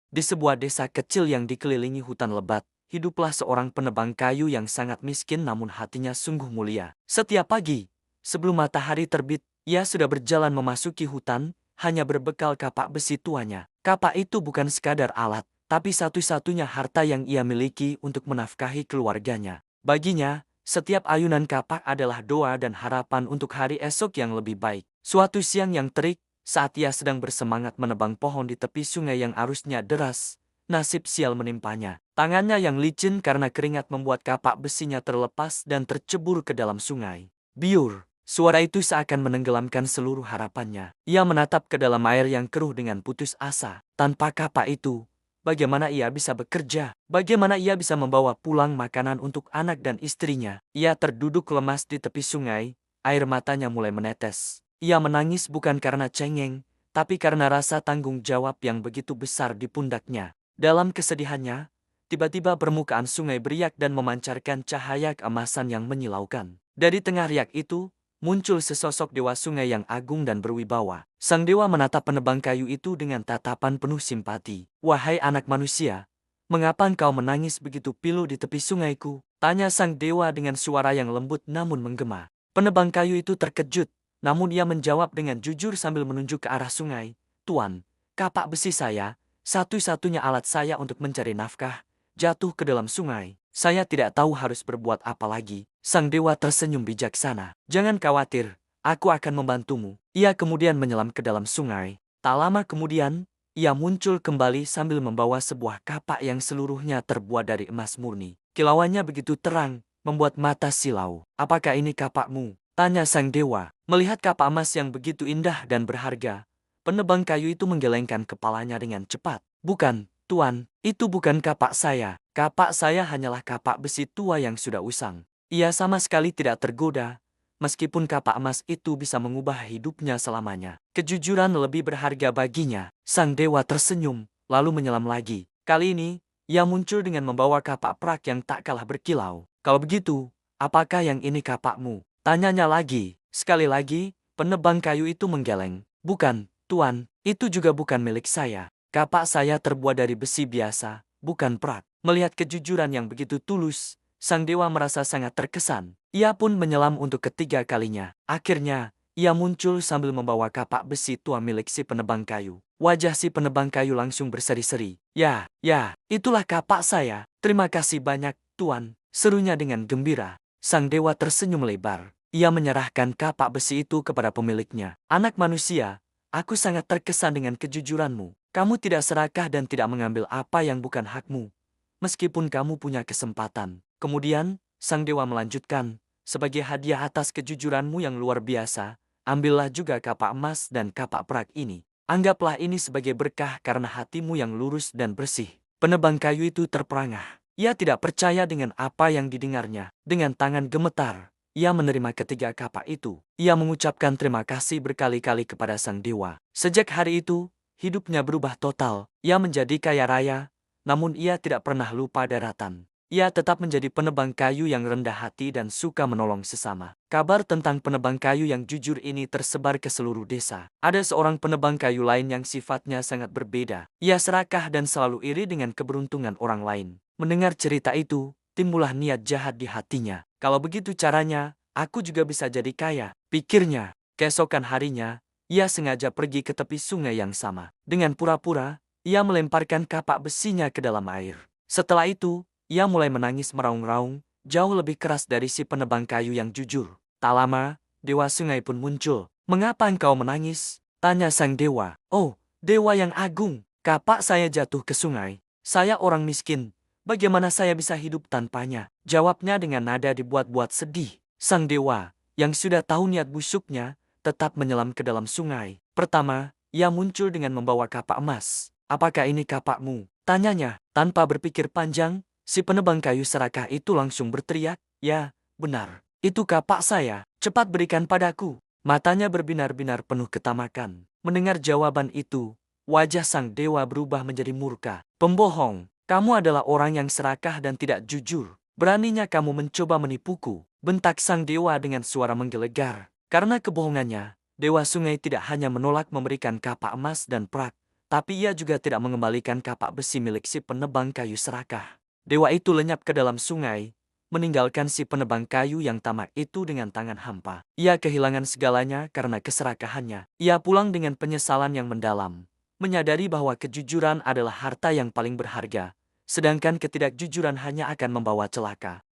Di sebuah desa kecil yang dikelilingi hutan lebat, hiduplah seorang penebang kayu yang sangat miskin namun hatinya sungguh mulia. Setiap pagi, sebelum matahari terbit, ia sudah berjalan memasuki hutan, hanya berbekal kapak besi tuanya. Kapak itu bukan sekadar alat, tapi satu-satunya harta yang ia miliki untuk menafkahi keluarganya. Baginya, setiap ayunan kapak adalah doa dan harapan untuk hari esok yang lebih baik. Suatu siang yang terik, saat ia sedang bersemangat menebang pohon di tepi sungai yang arusnya deras, nasib sial menimpanya. Tangannya yang licin karena keringat membuat kapak besinya terlepas dan tercebur ke dalam sungai. Biur, suara itu seakan menenggelamkan seluruh harapannya. Ia menatap ke dalam air yang keruh dengan putus asa. Tanpa kapak itu, bagaimana ia bisa bekerja? Bagaimana ia bisa membawa pulang makanan untuk anak dan istrinya? Ia terduduk lemas di tepi sungai, air matanya mulai menetes. Ia menangis bukan karena cengeng, tapi karena rasa tanggung jawab yang begitu besar di pundaknya. Dalam kesedihannya, tiba-tiba permukaan sungai beriak dan memancarkan cahaya keemasan yang menyilaukan. Dari tengah riak itu, muncul sesosok dewa sungai yang agung dan berwibawa. Sang dewa menatap penebang kayu itu dengan tatapan penuh simpati. "Wahai anak manusia, mengapa engkau menangis begitu pilu di tepi sungaiku?" tanya sang dewa dengan suara yang lembut namun menggema. Penebang kayu itu terkejut. Namun ia menjawab dengan jujur sambil menunjuk ke arah sungai. "Tuan, kapak besi saya, satu-satunya alat saya untuk mencari nafkah, jatuh ke dalam sungai. Saya tidak tahu harus berbuat apa lagi." Sang dewa tersenyum bijaksana. "Jangan khawatir, aku akan membantumu." Ia kemudian menyelam ke dalam sungai. Tak lama kemudian, ia muncul kembali sambil membawa sebuah kapak yang seluruhnya terbuat dari emas murni. Kilauannya begitu terang, membuat mata silau. "Apakah ini kapakmu?" tanya sang dewa. Melihat kapak emas yang begitu indah dan berharga, penebang kayu itu menggelengkan kepalanya dengan cepat. "Bukan, Tuan, itu bukan kapak saya. Kapak saya hanyalah kapak besi tua yang sudah usang." Ia sama sekali tidak tergoda, meskipun kapak emas itu bisa mengubah hidupnya selamanya. Kejujuran lebih berharga baginya. Sang dewa tersenyum, lalu menyelam lagi. Kali ini, ia muncul dengan membawa kapak perak yang tak kalah berkilau. "Kalau begitu, apakah yang ini kapakmu?" tanyanya lagi. Sekali lagi, penebang kayu itu menggeleng. "Bukan, Tuan, itu juga bukan milik saya. Kapak saya terbuat dari besi biasa, bukan perak." Melihat kejujuran yang begitu tulus, sang dewa merasa sangat terkesan. Ia pun menyelam untuk ketiga kalinya. Akhirnya, ia muncul sambil membawa kapak besi tua milik si penebang kayu. Wajah si penebang kayu langsung berseri-seri. Ya, itulah kapak saya. Terima kasih banyak, Tuan," serunya dengan gembira. Sang dewa tersenyum lebar. Ia menyerahkan kapak besi itu kepada pemiliknya. "Anak manusia, aku sangat terkesan dengan kejujuranmu. Kamu tidak serakah dan tidak mengambil apa yang bukan hakmu, meskipun kamu punya kesempatan." Kemudian, sang dewa melanjutkan, "Sebagai hadiah atas kejujuranmu yang luar biasa, ambillah juga kapak emas dan kapak perak ini. Anggaplah ini sebagai berkah karena hatimu yang lurus dan bersih." Penebang kayu itu terperangah. Ia tidak percaya dengan apa yang didengarnya. Dengan tangan gemetar, ia menerima ketiga kapak itu. Ia mengucapkan terima kasih berkali-kali kepada sang dewa. Sejak hari itu, hidupnya berubah total. Ia menjadi kaya raya, namun ia tidak pernah lupa daratan. Ia tetap menjadi penebang kayu yang rendah hati dan suka menolong sesama. Kabar tentang penebang kayu yang jujur ini tersebar ke seluruh desa. Ada seorang penebang kayu lain yang sifatnya sangat berbeda. Ia serakah dan selalu iri dengan keberuntungan orang lain. Mendengar cerita itu, timbullah niat jahat di hatinya. "Kalau begitu caranya, aku juga bisa jadi kaya," pikirnya. Keesokan harinya, ia sengaja pergi ke tepi sungai yang sama. Dengan pura-pura, ia melemparkan kapak besinya ke dalam air. Setelah itu, ia mulai menangis meraung-raung, jauh lebih keras dari si penebang kayu yang jujur. Tak lama, dewa sungai pun muncul. "Mengapa engkau menangis?" tanya sang dewa. "Oh, dewa yang agung, kapak saya jatuh ke sungai. Saya orang miskin. Bagaimana saya bisa hidup tanpanya?" jawabnya dengan nada dibuat-buat sedih. Sang dewa, yang sudah tahu niat busuknya, tetap menyelam ke dalam sungai. Pertama, ia muncul dengan membawa kapak emas. "Apakah ini kapakmu?" tanyanya. Tanpa berpikir panjang, si penebang kayu serakah itu langsung berteriak, "Ya, benar. Itu kapak saya. Cepat berikan padaku." Matanya berbinar-binar penuh ketamakan. Mendengar jawaban itu, wajah sang dewa berubah menjadi murka. "Pembohong! Kamu adalah orang yang serakah dan tidak jujur. Beraninya kamu mencoba menipuku," bentak sang dewa dengan suara menggelegar. Karena kebohongannya, dewa sungai tidak hanya menolak memberikan kapak emas dan perak, Tapi ia juga tidak mengembalikan kapak besi milik si penebang kayu serakah. Dewa itu lenyap ke dalam sungai, meninggalkan si penebang kayu yang tamak itu dengan tangan hampa. Ia kehilangan segalanya karena keserakahannya. Ia pulang dengan penyesalan yang mendalam, menyadari bahwa kejujuran adalah harta yang paling berharga, sedangkan ketidakjujuran hanya akan membawa celaka.